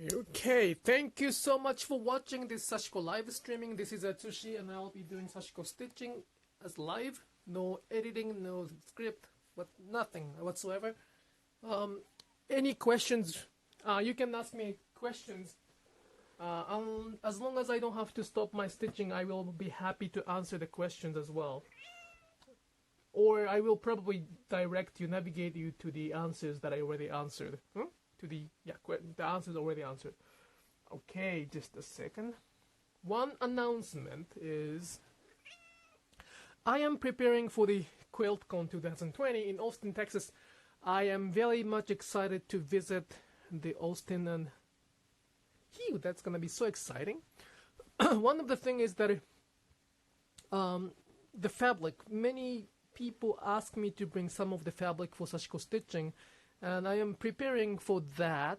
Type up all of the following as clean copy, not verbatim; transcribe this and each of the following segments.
Okay, thank you so much for watching this Sashiko Live Streaming. This is Atsushi and I'll be doing Sashiko stitching as live. No editing, no script, nothing whatsoever. Any questions, you can ask me questions. As long as I don't have to stop my stitching, I will be happy to answer the questions as well. Or I will probably navigate you to the answers that I already answered. The answers already answered. Okay, just a second. One announcement is I am preparing for the QuiltCon 2020 in Austin, Texas. I am very much excited to visit the Austin, and that's gonna be so exciting. One of the things is that the fabric. Many people ask me to bring some of the fabric for Sashiko stitching, and I am preparing for that.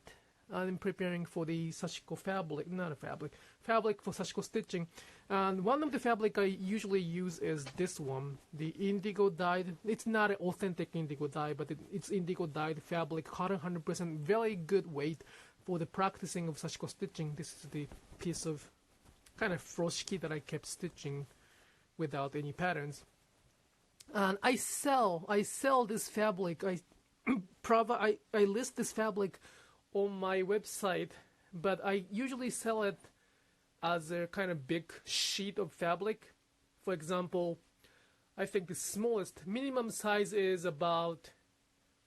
I'm preparing for the Sashiko fabric for Sashiko stitching. And one of the fabric I usually use is this one, the indigo dyed. It's not an authentic indigo dye, but it's indigo dyed fabric, cotton 100%, very good weight for the practicing of Sashiko stitching. This is the piece of kind of furoshiki that I kept stitching without any patterns. And I sell this fabric. I list this fabric on my website, but I usually sell it as a kind of big sheet of fabric. For example, I think the smallest minimum size is about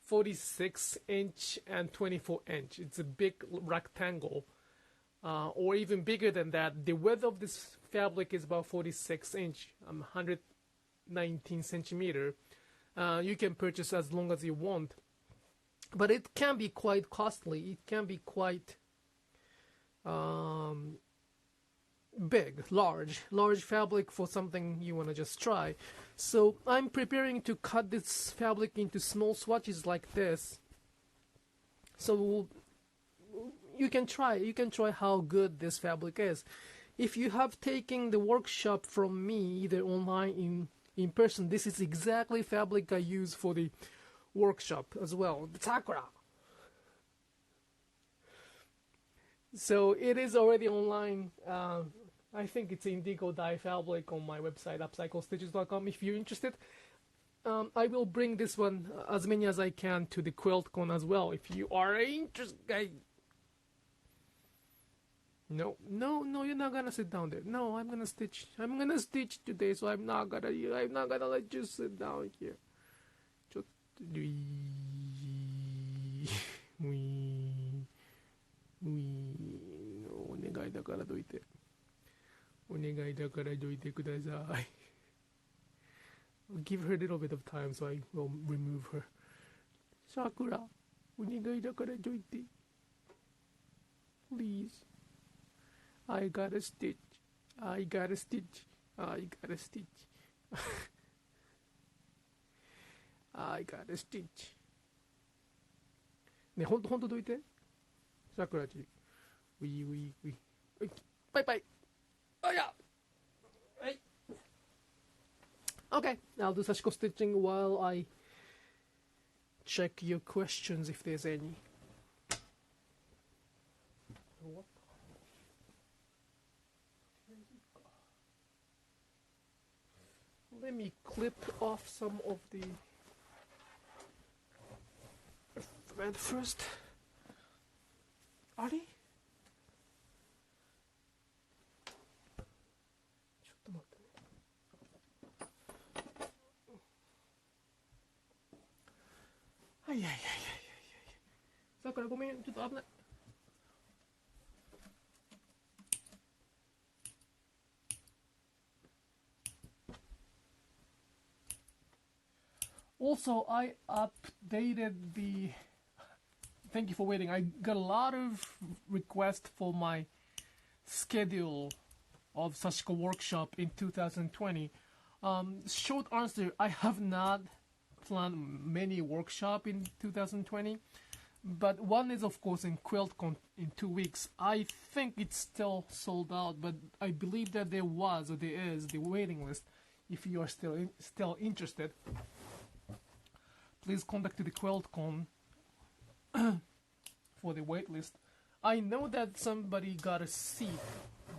46 inch and 24 inch. It's a big rectangle, or even bigger than that. The width of this fabric is about 46 inch, 119 centimeter. You can purchase as long as you want. But it can be quite costly. It can be quite big, large fabric for something you want to just try. So I'm preparing to cut this fabric into small swatches like this. So you can try how good this fabric is. If you have taken the workshop from me, either online in person, this is exactly fabric I use for the workshop as well, the Sakura. So it is already online. I think it's indigo dye fabric on my website, upcyclestitches.com. If you're interested, I will bring this one, as many as I can, to the QuiltCon as well. If you are interested, No, you're not gonna sit down there. No, I'm gonna stitch today, so I'm not gonna let you sit down here. O願いだからどいて。お願いだからどいてください。I'll give her a little bit of time, so I will remove her. Sakura, お願いだからどいて。Please. I gotta stitch. I gotta stitch. I gotta stitch. I gotta stitch. ね、ほんとどいて。さくらち。ウィウィウィ。バイバイ。あや。はい。Okay, I'll do Sashiko stitching while I check your questions if there's any. What? Let me clip off some of the thread first. あれ？ちょっと待ってね。はい。さくらごめん、ちょっと危ない。Also, I updated the... Thank you for waiting. I got a lot of requests for my schedule of Sashiko workshop in 2020. Short answer, I have not planned many workshop in 2020. But one is, of course, in QuiltCon in 2 weeks. I think it's still sold out, but I believe that there is the waiting list. If you are still interested, please contact the QuiltCon for the wait list. I know that somebody got a seat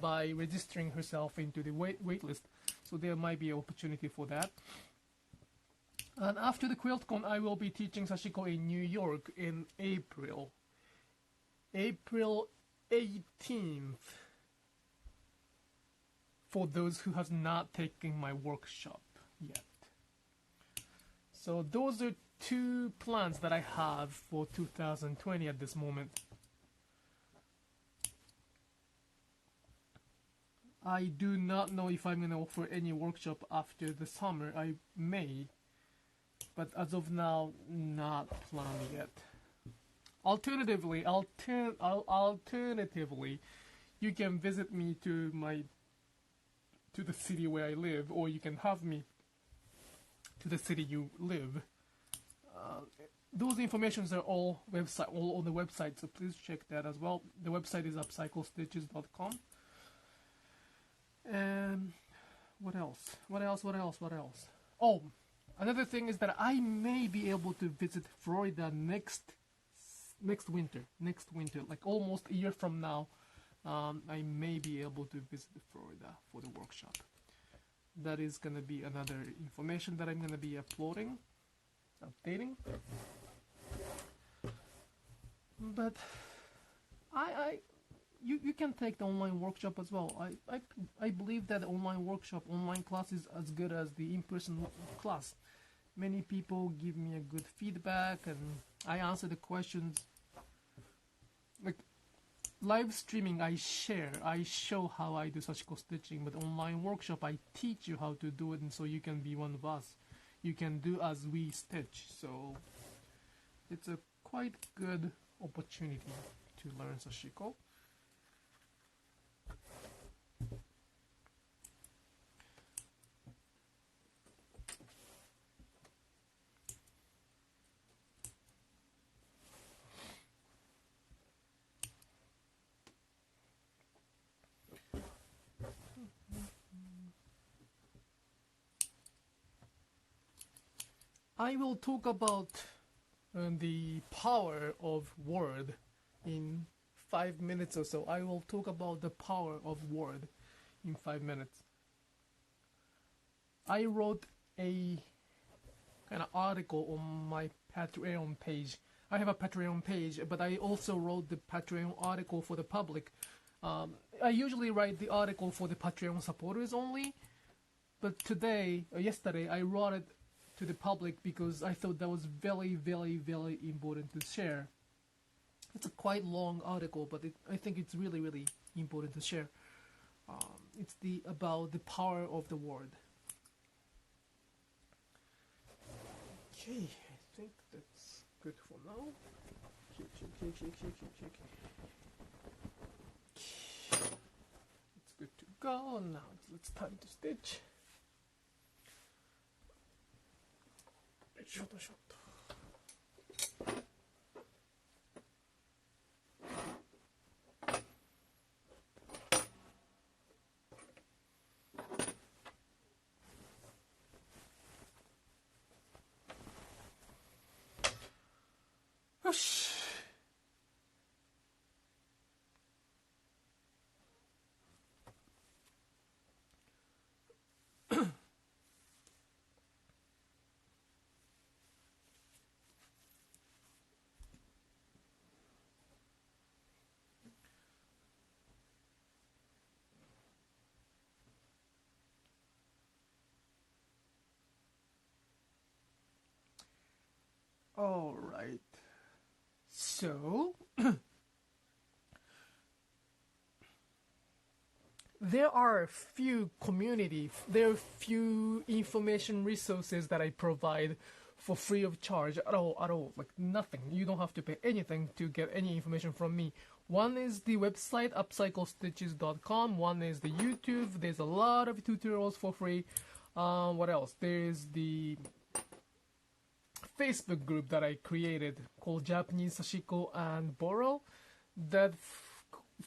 by registering herself into the wait list, so there might be an opportunity for that. And after the QuiltCon, I will be teaching Sashiko in New York in April 18th, for those who have not taken my workshop yet. So those are two plans that I have for 2020 at this moment. I do not know if I'm going to offer any workshop after the summer. I may, but as of now, not planned yet. Alternatively, you can visit me to the city where I live, or you can have me to the city you live. Those informations are all on the website, so please check that as well. The website is upcyclestitches.com. And what else? Oh, another thing is that I may be able to visit Florida next winter, like almost a year from now. I may be able to visit Florida for the workshop. That is going to be another information that I'm going to be updating. But you can take the online workshop as well. I believe that the online class is as good as the in-person class. Many people give me a good feedback, and I answer the questions. Like live streaming, I show how I do Sashiko stitching, but online workshop, I teach you how to do it, and so you can be one of us. You can do as we stitch. So it's a quite good opportunity to learn Sashiko. I will talk about the power of word in 5 minutes or so. I will talk about the power of word in 5 minutes. I wrote a kind of article on my Patreon page. I have a Patreon page, but I also wrote the Patreon article for the public. I usually write the article for the Patreon supporters only, but yesterday, I wrote it to the public because I thought that was very, very, very important to share. It's a quite long article, but I think it's really, really important to share. It's about the power of the word. Okay, I think that's good for now. It's good to go. Now it's time to stitch. Shot. Whoosh. All right. So there are few information resources that I provide for free of charge at all, like nothing. You don't have to pay anything to get any information from me. One is the website, upcyclestitches.com. One is the YouTube. There's a lot of tutorials for free. What else? There's the Facebook group that I created called Japanese Sashiko and Borrow. That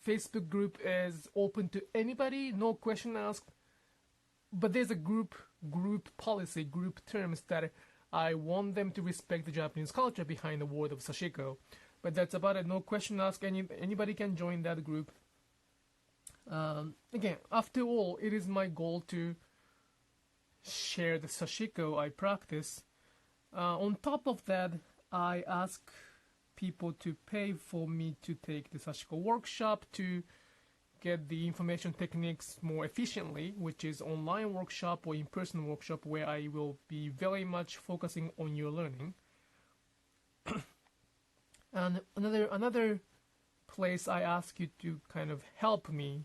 Facebook group is open to anybody, no question asked. But there's a group policy, group terms that I want them to respect the Japanese culture behind the word of Sashiko. But that's about it. No question asked. Anybody can join that group. Again, after all, it is my goal to share the Sashiko I practice. On top of that, I ask people to pay for me to take the Sashiko workshop to get the information techniques more efficiently, which is online workshop or in-person workshop where I will be very much focusing on your learning. And another place I ask you to kind of help me,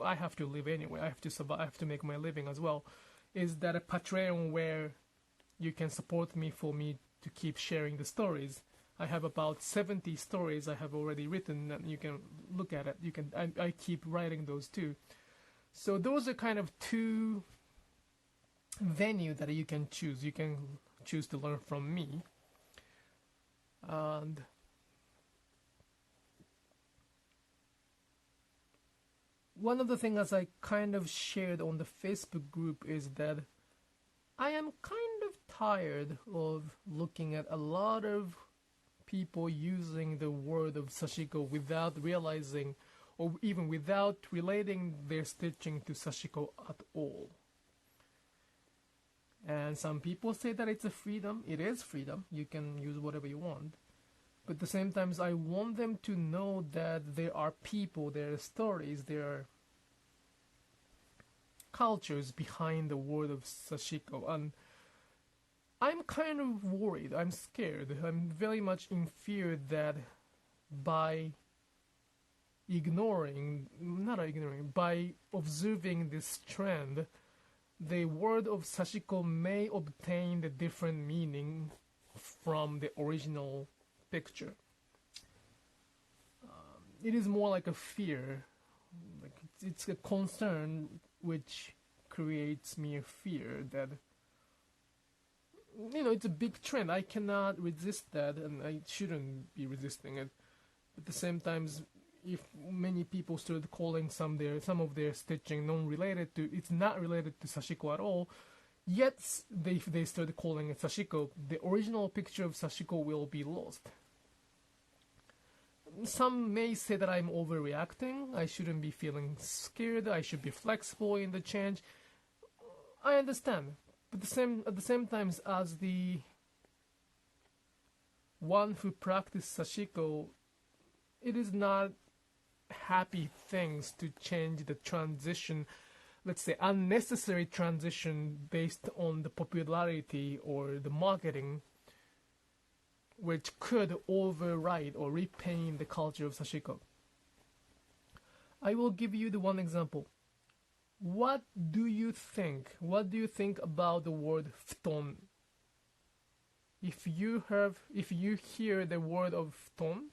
I have to live anyway, I have to survive, I have to make my living as well, is that a Patreon where you can support me for me to keep sharing the stories. I have about 70 stories I have already written, and you can look at it. I keep writing those too. So those are kind of two venues that you can choose. You can choose to learn from me. And one of the things, as I kind of shared on the Facebook group, is that I am kind of tired of looking at a lot of people using the word of Sashiko without realizing or even without relating their stitching to Sashiko at all. And some people say that it's a freedom. It is freedom. You can use whatever you want. But at the same time, I want them to know that there are people, there are stories, there are cultures behind the word of Sashiko. And I'm kind of worried, I'm scared, I'm very much in fear that by by observing this trend, the word of Sashiko may obtain a different meaning from the original picture. It is more like a fear, like it's a concern which creates me a fear that, you know, it's a big trend. I cannot resist that, and I shouldn't be resisting it. At the same time, if many people started calling some of their stitching non-related to, it's not related to Sashiko at all, yet they started calling it Sashiko, the original picture of Sashiko will be lost. Some may say that I'm overreacting. I shouldn't be feeling scared. I should be flexible in the change. I understand. But at the same time, as the one who practices Sashiko, it is not happy things to change the transition, let's say unnecessary transition based on the popularity or the marketing, which could override or repaint the culture of Sashiko. I will give you the one example. What do you think? What do you think about the word Futon? If you hear the word of Futon,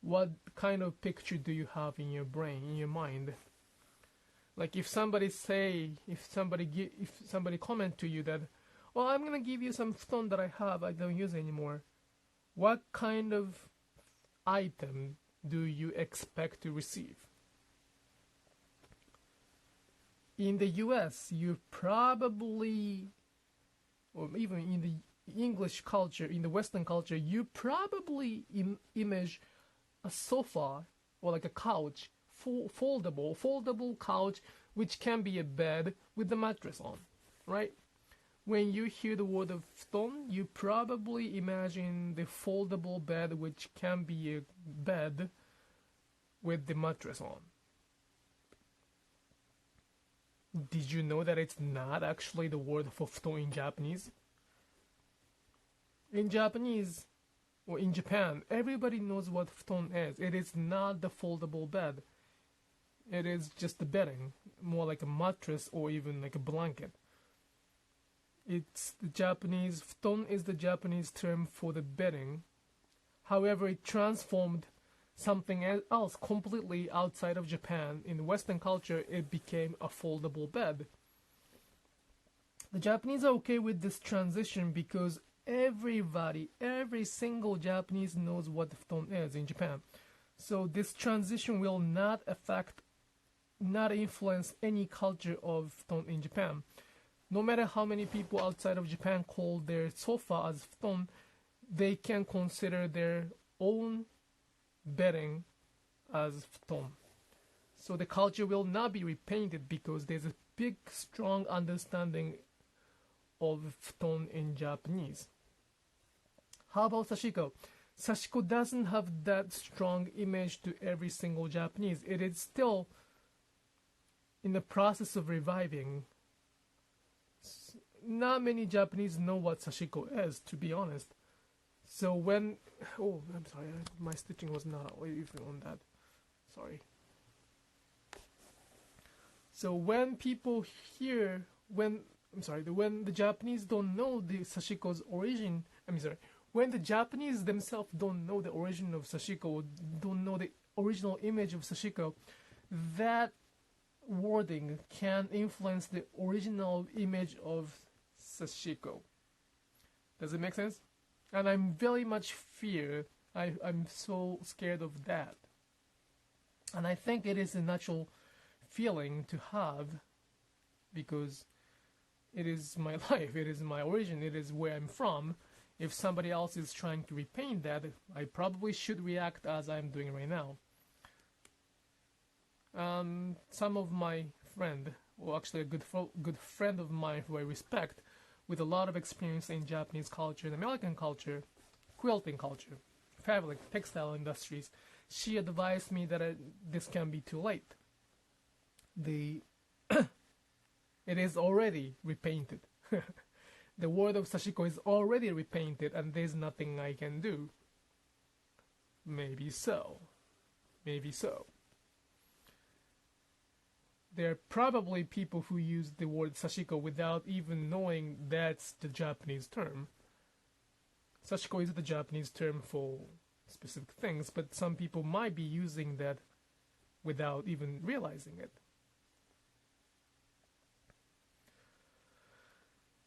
what kind of picture do you have in your brain, in your mind? Like if somebody comment to you that, well, I'm gonna give you some Futon that I don't use anymore. What kind of item do you expect to receive? In the US, you probably, or even in the English culture, in the Western culture, you probably image a sofa or like a couch, foldable couch, which can be a bed with the mattress on, right? When you hear the word of Futon, you probably imagine the foldable bed, which can be a bed with the mattress on. Did you know that it's not actually the word for Futon in Japanese? In Japanese, or in Japan, everybody knows what Futon is. It is not the foldable bed. It is just the bedding, more like a mattress or even like a blanket. It's the Japanese, Futon is the Japanese term for the bedding. However, it transformed something else completely outside of Japan. In Western culture, it became a foldable bed. The Japanese are okay with this transition because every single Japanese knows what the Futon is in Japan. So this transition will not influence any culture of Futon in Japan. No matter how many people outside of Japan call their sofa as Futon, they can consider their own bedding as futon. So the culture will not be repainted because there's a big, strong understanding of futon in Japanese. How about Sashiko? Sashiko doesn't have that strong image to every single Japanese. It is still in the process of reviving. Not many Japanese know what Sashiko is, to be honest. So when... Oh, I'm sorry, my stitching was not even on that. Sorry. So when people hear... when the Japanese don't know the Sashiko's origin... when the Japanese themselves don't know the origin of Sashiko, or don't know the original image of Sashiko, that wording can influence the original image of Sashiko. Does it make sense? And I'm very much I'm so scared of that. And I think it is a natural feeling to have, because it is my life, it is my origin, it is where I'm from. If somebody else is trying to repaint that, I probably should react as I'm doing right now. Some of my friend, or actually a good friend of mine who I respect, with a lot of experience in Japanese culture and American culture, quilting culture, fabric, textile industries, she advised me that this can be too late. It is already repainted. The word of Sashiko is already repainted, and there's nothing I can do. Maybe so. Maybe so. There are probably people who use the word Sashiko without even knowing that's the Japanese term. Sashiko is the Japanese term for specific things, but some people might be using that without even realizing it.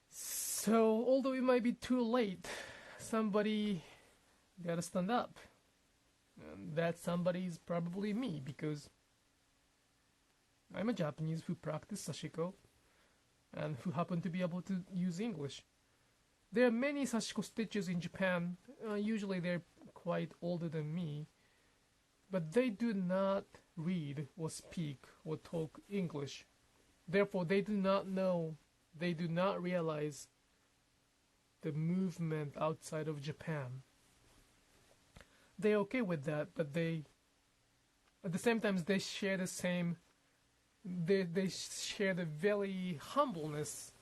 So, although it might be too late, somebody gotta stand up. And that somebody is probably me, because I'm a Japanese who practice Sashiko and who happen to be able to use English. There are many Sashiko stitches in Japan. Usually they're quite older than me, but they do not read or speak or talk English. Therefore, they do not know, they do not realize the movement outside of Japan. They're okay with that, but at the same time, they share the same, they share the very humbleness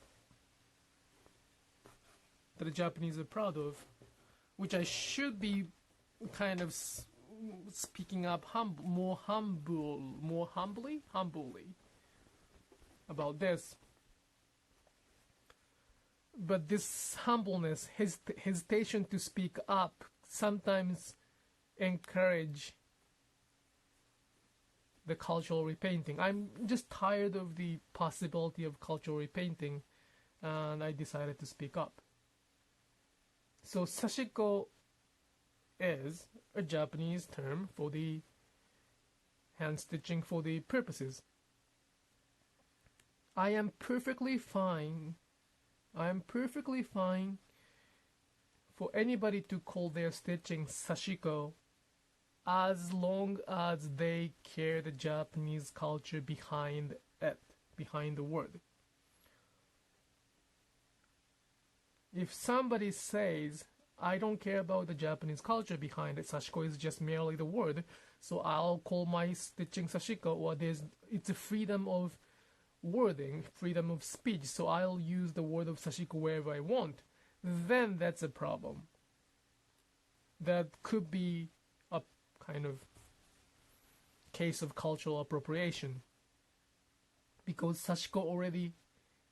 that the Japanese are proud of, which I should be kind of speaking up more humbly about this. But this humbleness, hesitation to speak up, sometimes encourage the cultural repainting. I'm just tired of the possibility of cultural repainting, and I decided to speak up. So Sashiko is a Japanese term for the hand stitching for the purposes. I am perfectly fine for anybody to call their stitching Sashiko, as long as they care the Japanese culture behind it, behind the word. If somebody says, I don't care about the Japanese culture behind it, Sashiko is just merely the word, so I'll call my stitching Sashiko, or it's a freedom of wording, freedom of speech, so I'll use the word of Sashiko wherever I want, then that's a problem. That could be a kind of case of cultural appropriation, because Sashiko already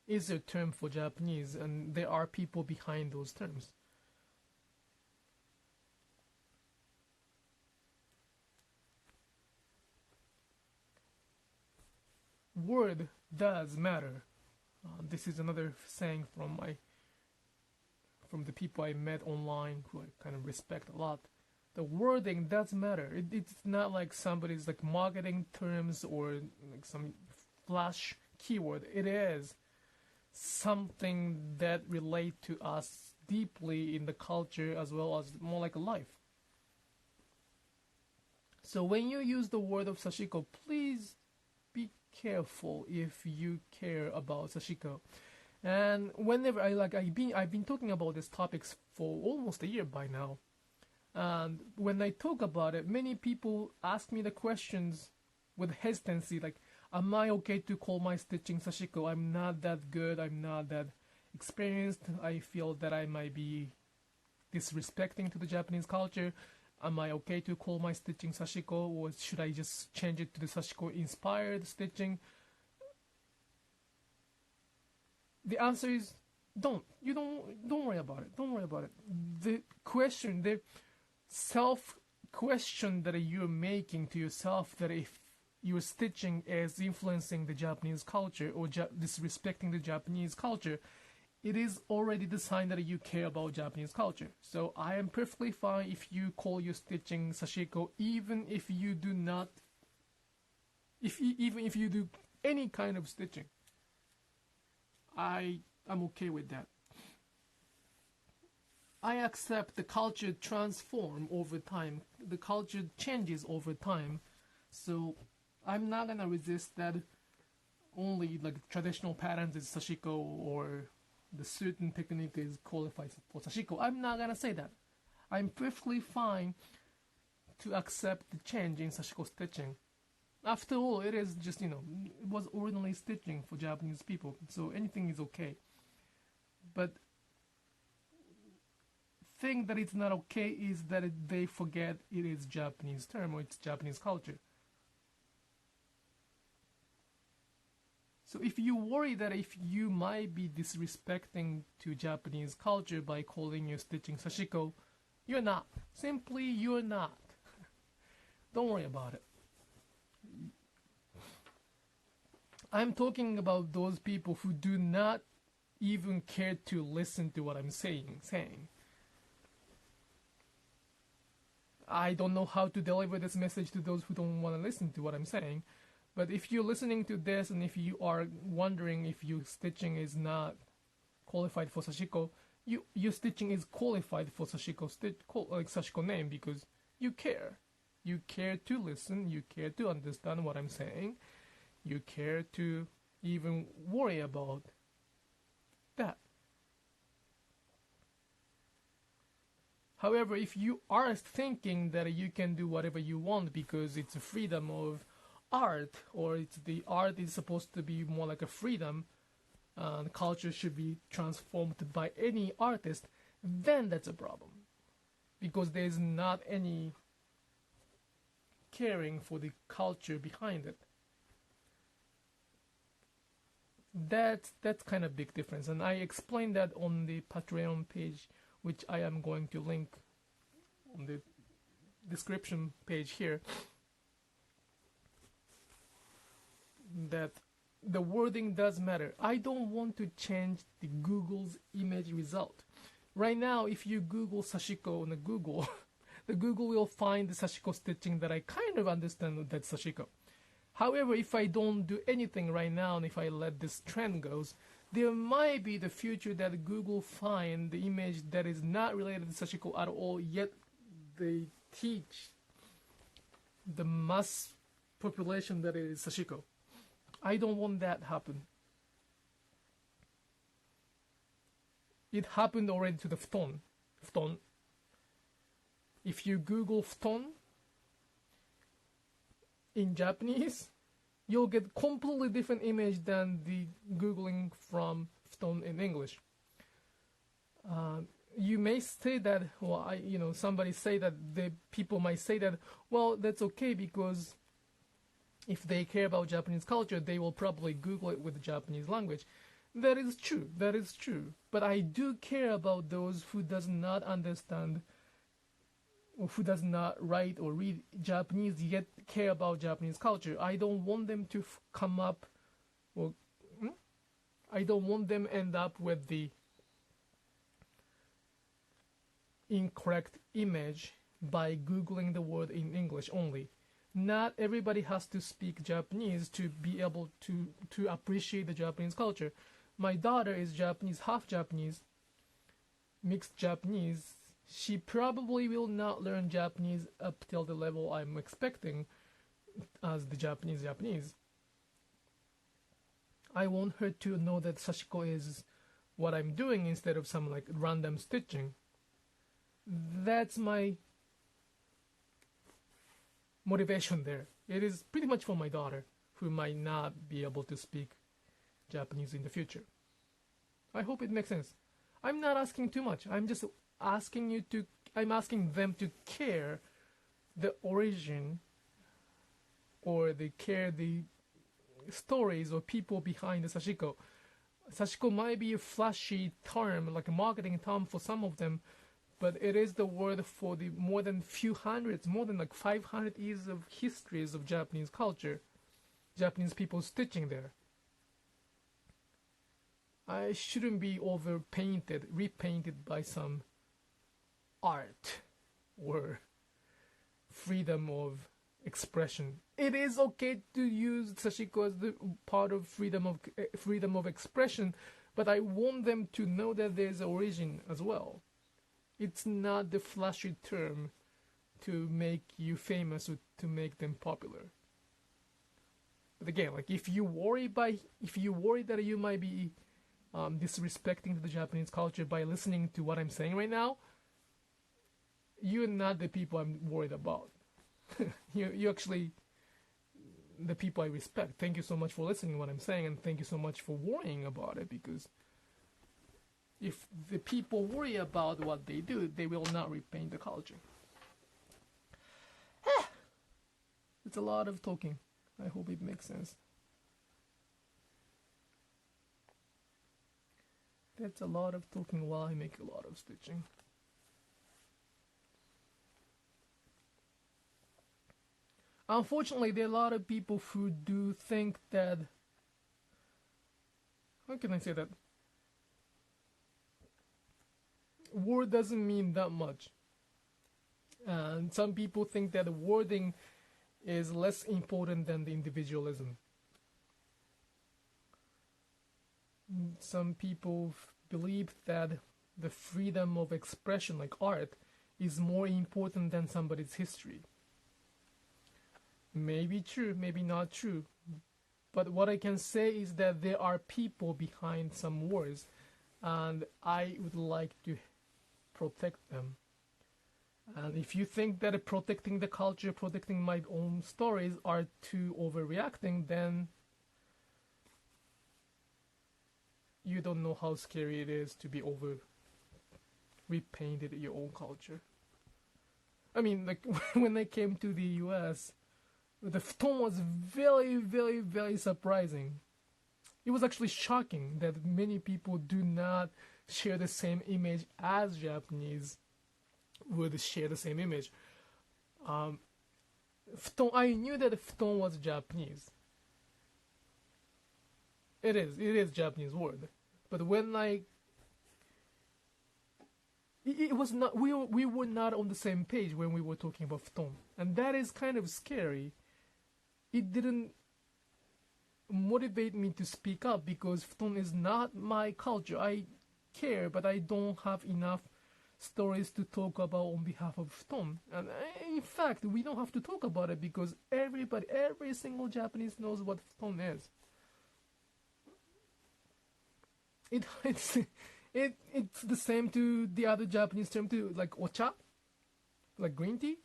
is a term for Japanese, and there are people behind those terms. Word does matter. This is another saying from the people I met online, who I kind of respect a lot. The wording does matter. It's not like somebody's like marketing terms or like some flash keyword. It is something that relate to us deeply in the culture, as well as more like a life. So when you use the word of Sashiko, please be careful if you care about Sashiko. And whenever I've been talking about these topics for almost a year by now. And when I talk about it, many people ask me the questions with hesitancy, like, am I okay to call my stitching Sashiko? I'm not that good, I'm not that experienced, I feel that I might be disrespecting to the Japanese culture. Am I okay to call my stitching Sashiko, or should I just change it to the Sashiko inspired stitching? The answer is don't worry about it. Don't worry about it. The self question that you're making to yourself, that if your stitching is influencing the Japanese culture or disrespecting the Japanese culture, it is already the sign that you care about Japanese culture. So I am perfectly fine if you call your stitching Sashiko, even if you do not, even if you do any kind of stitching. I'm okay with that. I accept the culture transform over time. The culture changes over time. So I'm not gonna resist that only like traditional patterns is Sashiko or the certain technique is qualified for Sashiko. I'm not gonna say that. I'm perfectly fine to accept the change in Sashiko stitching. After all, it is just, it was originally stitching for Japanese people, so anything is okay. But thing that it's not okay is that they forget it is Japanese term or it's Japanese culture. So if you worry that if you might be disrespecting to Japanese culture by calling your stitching Sashiko, you're not. Simply, you're not. Don't worry about it. I'm talking about those people who do not even care to listen to what I'm saying. I don't know how to deliver this message to those who don't want to listen to what I'm saying. But if you're listening to this and if you are wondering if your stitching is not qualified for Sashiko, your stitching is qualified for Sashiko Sashiko name because you care. You care to listen, you care to understand what I'm saying, you care to even worry about that. However, if you are thinking that you can do whatever you want because it's a freedom of art, or it's the art is supposed to be more like a freedom, culture should be transformed by any artist, then that's a problem. Because there's not any caring for the culture behind it. That's kind of big difference, and I explained that on the Patreon page, which I am going to link on the description page here, that the wording does matter. I don't want to change the Google's image result. Right now, if you Google Sashiko on the Google, the Google will find the Sashiko stitching that I kind of understand that's Sashiko. However, if I don't do anything right now and if I let this trend goes, there might be the future that Google find the image that is not related to Sashiko at all, yet they teach the mass population that it is Sashiko. I don't want that to happen. It happened already to the Futon. If you Google Futon in Japanese, you'll get completely different image than the Googling from Futon in English. You may say that, well, somebody say that the people might say that, well, that's okay because if they care about Japanese culture, they will probably Google it with the Japanese language. That is true. But I do care about those who does not understand or who does not write or read Japanese yet care about Japanese culture. I don't want them to come up, or I don't want them end up with the incorrect image by Googling the word in English only. Not everybody has to speak Japanese to be able to appreciate the Japanese culture. My daughter is Japanese, half Japanese, mixed Japanese. she probably will not learn Japanese up till the level I'm expecting as the Japanese. I want her to know that Sashiko is what I'm doing instead of some like random stitching. That's my motivation there. It is pretty much for my daughter, who might not be able to speak Japanese in the future. I hope it makes sense. I'm not asking too much. I'm just asking them to care the origin or they care the stories or people behind the Sashiko. Sashiko might be a flashy term, like a marketing term for some of them, but it is the word for the more than 500 years of histories of Japanese culture, Japanese people stitching there. I shouldn't be repainted by some art or freedom of expression. It is okay to use Sashiko as the part of freedom of expression, but I want them to know that there's origin as well. It's not the flashy term to make you famous or to make them popular. But again, like if you worry that you might be disrespecting the Japanese culture by listening to what I'm saying right now, you're not the people I'm worried about. You're actually the people I respect. Thank you so much for listening to what I'm saying, and thank you so much for worrying about it, because if the people worry about what they do, they will not repaint the culture. It's a lot of talking. I hope it makes sense. That's a lot of talking while I make a lot of stitching. Unfortunately, there are a lot of people who do think that... How can I say that? Word doesn't mean that much. And some people think that the wording is less important than the individualism. Some people believe that the freedom of expression, like art, is more important than somebody's history. Maybe true, maybe not true. But what I can say is that there are people behind some words, and I would like to protect them. And if you think that protecting the culture, protecting my own stories are too overreacting, then you don't know how scary it is to be repainted your own culture. I mean, like when I came to the US, the Futon was very, very, very surprising. It was actually shocking that many people do not share the same image as Japanese would share the same image. Futon, I knew that Futon was Japanese. It is Japanese word. But when it was not, we were not on the same page when we were talking about Futon. And that is kind of scary. It didn't motivate me to speak up because Futon is not my culture. I care, but I don't have enough stories to talk about on behalf of Futon. And in fact, we don't have to talk about it because every single Japanese knows what Futon is. It's the same to the other Japanese term too, like ocha, like green tea.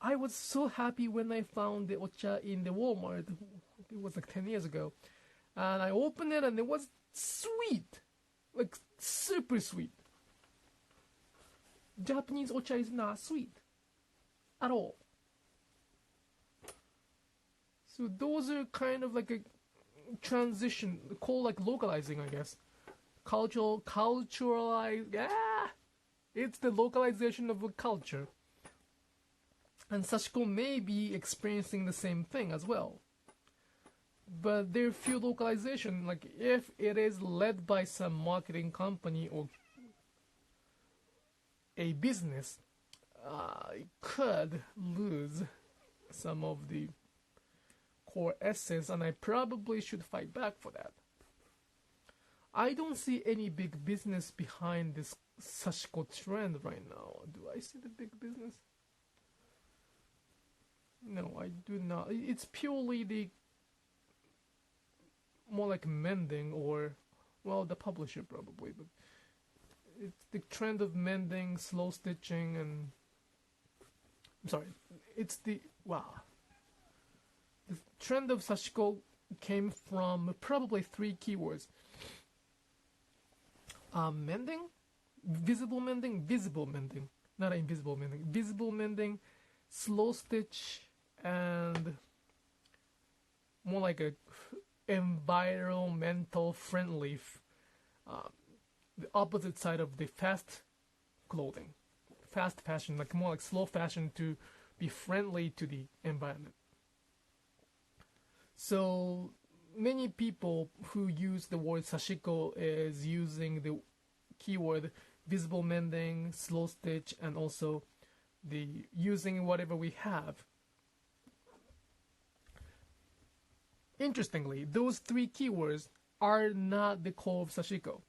I was so happy when I found the ocha in the Walmart. It was like 10 years ago. And I opened it and it was sweet. Like super sweet. Japanese ocha is not sweet at all. So those are kind of like a transition, called like localizing, I guess. Culturalize. It's the localization of a culture. And Sashiko may be experiencing the same thing as well. But there are few localization, like if it is led by some marketing company or a business, it could lose some of the core essence, and I probably should fight back for that. I don't see any big business behind this Sashiko trend right now. Do I see the big business? No, I do not. It's purely the more like mending or, well, the publisher probably, but it's the trend of mending, slow stitching, and I'm sorry, it's the trend of Sashiko came from probably 3 keywords: mending, visible mending, not invisible mending, visible mending, slow stitch, and more like a environmental friendly, the opposite side of the fast clothing, fast fashion, like more like slow fashion to be friendly to the environment. So many people who use the word Sashiko is using the keyword visible mending, slow stitch, and also the using whatever we have. Interestingly, those 3 keywords are not the core of Sashiko.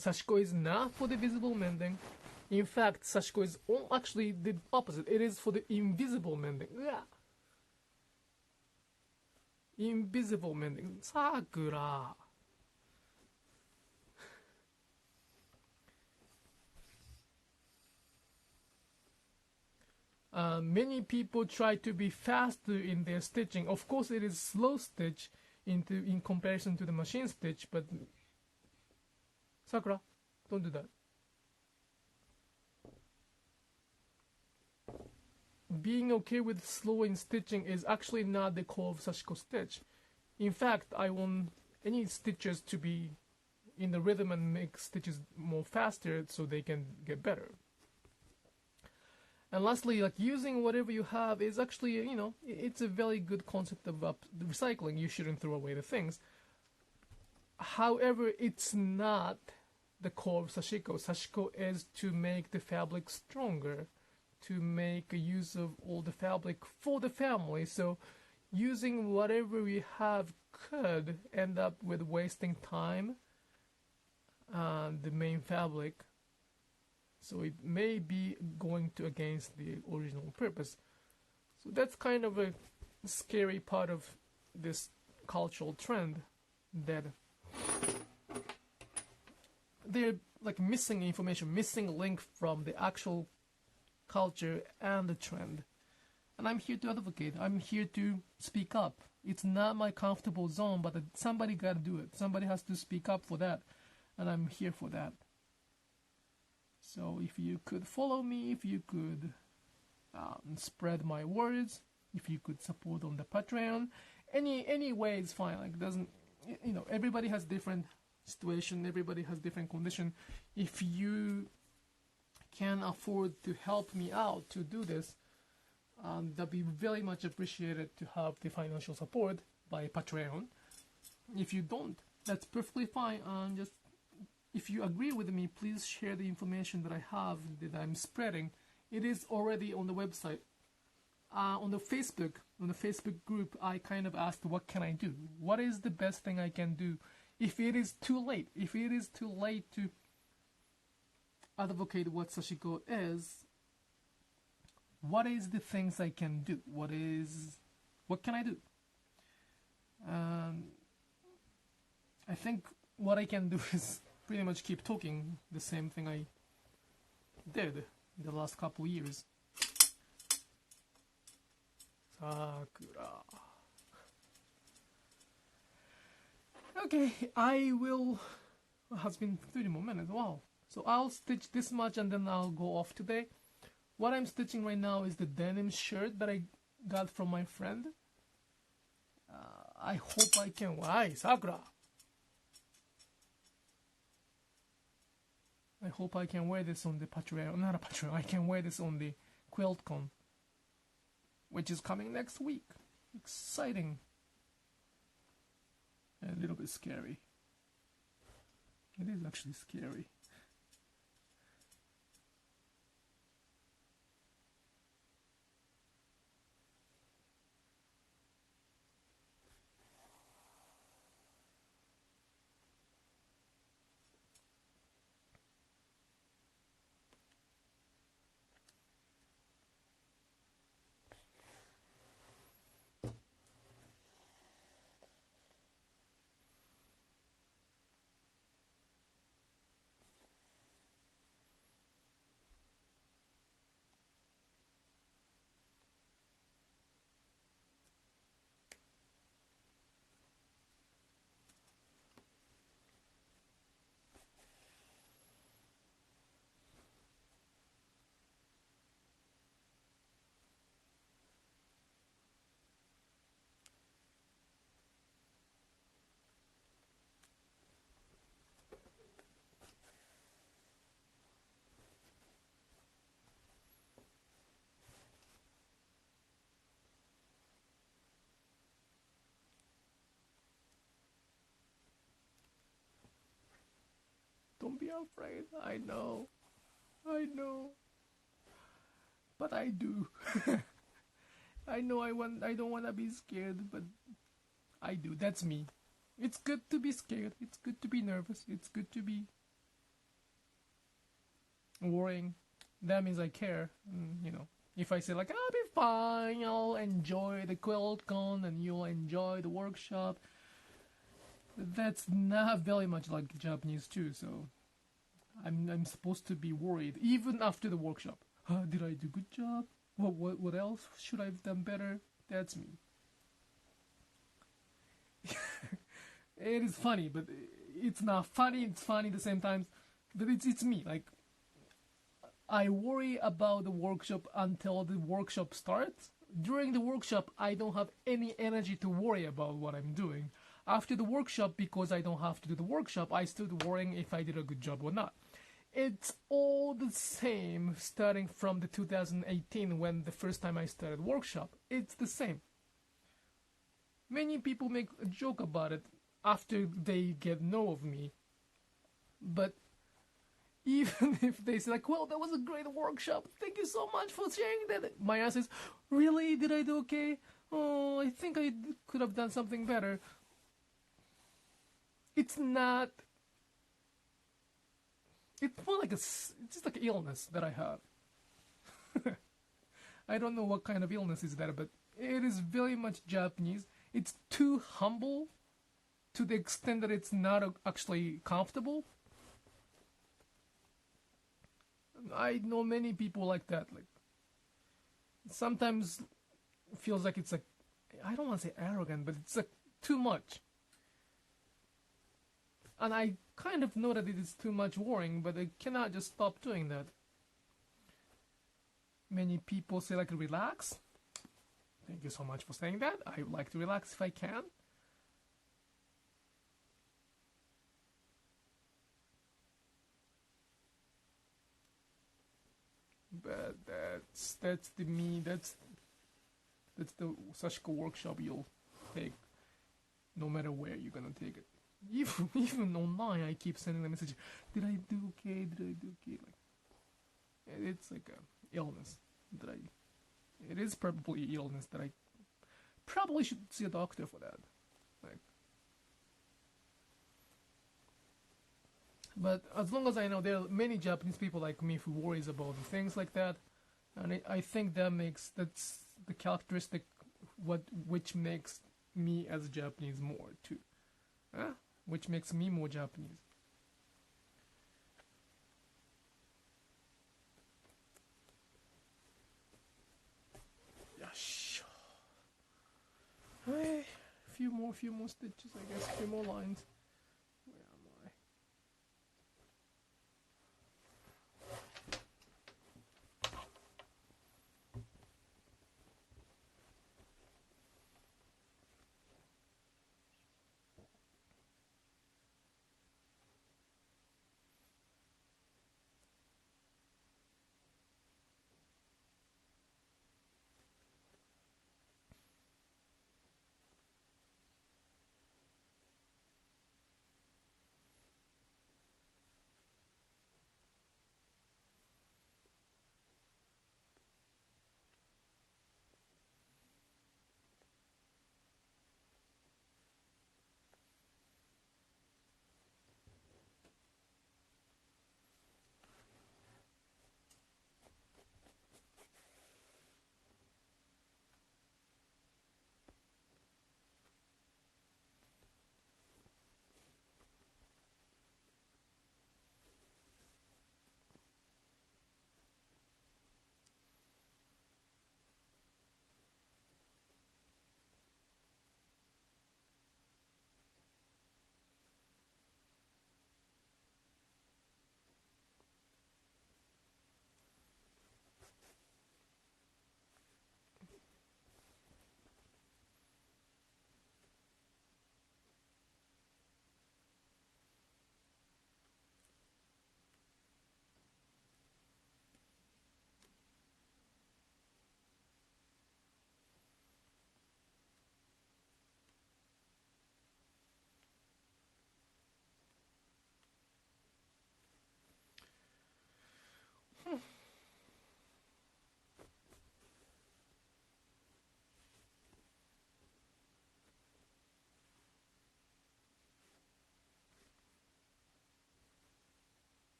Sashiko is not for the visible mending. In fact, Sashiko is actually the opposite. It is for the invisible mending. Yeah. Invisible mending. Sakura. Many people try to be faster in their stitching. Of course, it is slow stitch in comparison to the machine stitch, but Sakura, don't do that. Being okay with slow in stitching is actually not the core of Sashiko stitch. In fact, I want any stitchers to be in the rhythm and make stitches more faster so they can get better. And lastly, like using whatever you have is actually, it's a very good concept of recycling. You shouldn't throw away the things. However, it's not the core of Sashiko. Sashiko is to make the fabric stronger, to make a use of all the fabric for the family. So using whatever we have could end up with wasting time on the main fabric. So it may be going against the original purpose. So that's kind of a scary part of this cultural trend, that they're like missing information, missing link from the actual culture and the trend. And I'm here to advocate. I'm here to speak up. It's not my comfortable zone, but somebody got to do it. Somebody has to speak up for that, and I'm here for that. So if you could follow me, if you could spread my words, if you could support on the Patreon, any way is fine. Like, doesn't, everybody has different situation, everybody has different condition. If you can afford to help me out to do this, that'd be very much appreciated to have the financial support by Patreon. If you don't, that's perfectly fine. Just if you agree with me, please share the information that I have, that I'm spreading. It is already on the website. On the Facebook group, I kind of asked, what can I do? What is the best thing I can do if it is too late? If it is too late to advocate what Sashiko is, what is the things I can do? What can I do? I think what I can do is pretty much keep talking the same thing I did in the last couple years. Sakura. Okay, I will. It has been 30 more minutes. Wow. So I'll stitch this much and then I'll go off today. What I'm stitching right now is the denim shirt that I got from my friend. I hope I can. Why, Sakura? I hope I can wear this on the Patreon. Not a Patreon. I can wear this on the QuiltCon, which is coming next week. Exciting. And a little bit scary. It is actually scary. Don't be afraid. I know. I know. But I do. I know I don't want to be scared, but I do. That's me. It's good to be scared. It's good to be nervous. It's good to be worrying. That means I care. You know, if I say like, I'll be fine, I'll enjoy the QuiltCon and you'll enjoy the workshop, that's not very much like Japanese too, so I'm supposed to be worried even after the workshop. Did I do good job? What else should I have done better? That's me. It is funny, but it's not funny. It's funny at the same time, but it's me. Like, I worry about the workshop until the workshop starts. During the workshop, I don't have any energy to worry about what I'm doing. After the workshop, because I don't have to do the workshop, I still worrying if I did a good job or not. It's all the same starting from the 2018 when the first time I started workshop. It's the same. Many people make a joke about it after they get know of me. But even if they say like, well, that was a great workshop, thank you so much for sharing that, my answer is, really? Did I do okay? Oh, I think I could have done something better. It's not... It's more like it's just like an illness that I have. I don't know what kind of illness is that, but it is very much Japanese. It's too humble to the extent that it's not actually comfortable. I know many people like that. Like, sometimes it feels like it's like, I don't want to say arrogant, but it's like too much. And I kind of know that it is too much worrying, but I cannot just stop doing that. Many people say like, relax. Thank you so much for saying that. I would like to relax if I can. But that's the me. That's the Sashiko workshop you'll take, no matter where you're gonna take it. Even online, I keep sending the message. Did I do okay? Did I do okay? Like, it's like a illness that it is probably illness that I probably should see a doctor for that. Like, but as long as I know, there are many Japanese people like me who worries about things like that, and I think that's the characteristic which makes me as a Japanese more too, which makes me more Japanese. Yes. Hey, few more stitches, I guess. Few more lines. Where am I?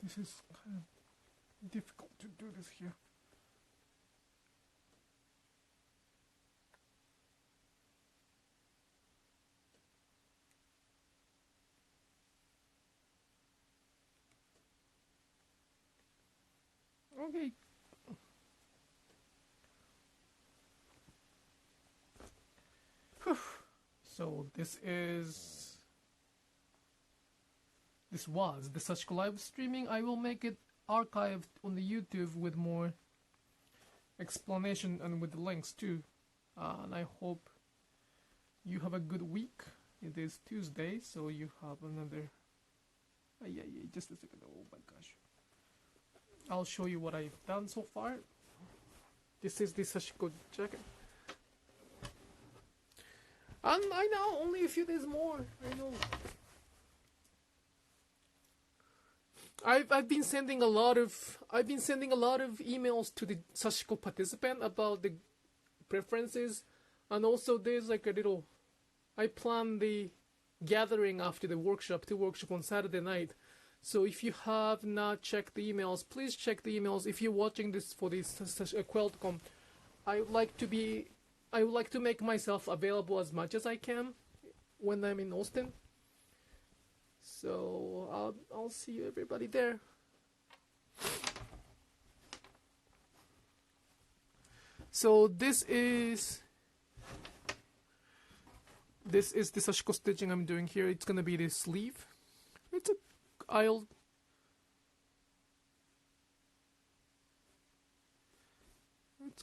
This is kind of difficult to do this here. Okay. Whew. So this was the Sashiko Live Streaming. I will make it archived on the YouTube with more explanation and with the links too. And I hope you have a good week. It is Tuesday, so you have another... yeah, just a second. Oh my gosh. I'll show you what I've done so far. This is the Sashiko jacket. And I know only a few days more. I know. I've been sending a lot of emails to the Sashiko participant about the preferences, and also there's like a little. I plan the gathering after the workshop, on Saturday night. So if you have not checked the emails, please check the emails. If you're watching this for this QuiltCon, I would like to make myself available as much as I can when I'm in Austin. So I'll see you everybody there. So this is the Sashiko stitching I'm doing here. It's gonna be the sleeve. It's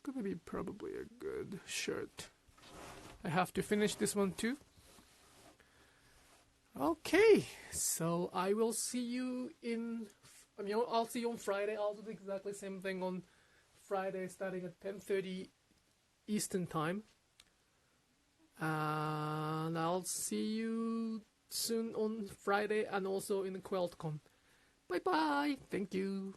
gonna be probably a good shirt. I have to finish this one too. Okay, so I will see you I'll see you on Friday. I'll do the exactly same thing on Friday starting at 10:30 Eastern Time. And I'll see you soon on Friday and also in the QuiltCon. Bye bye. Thank you.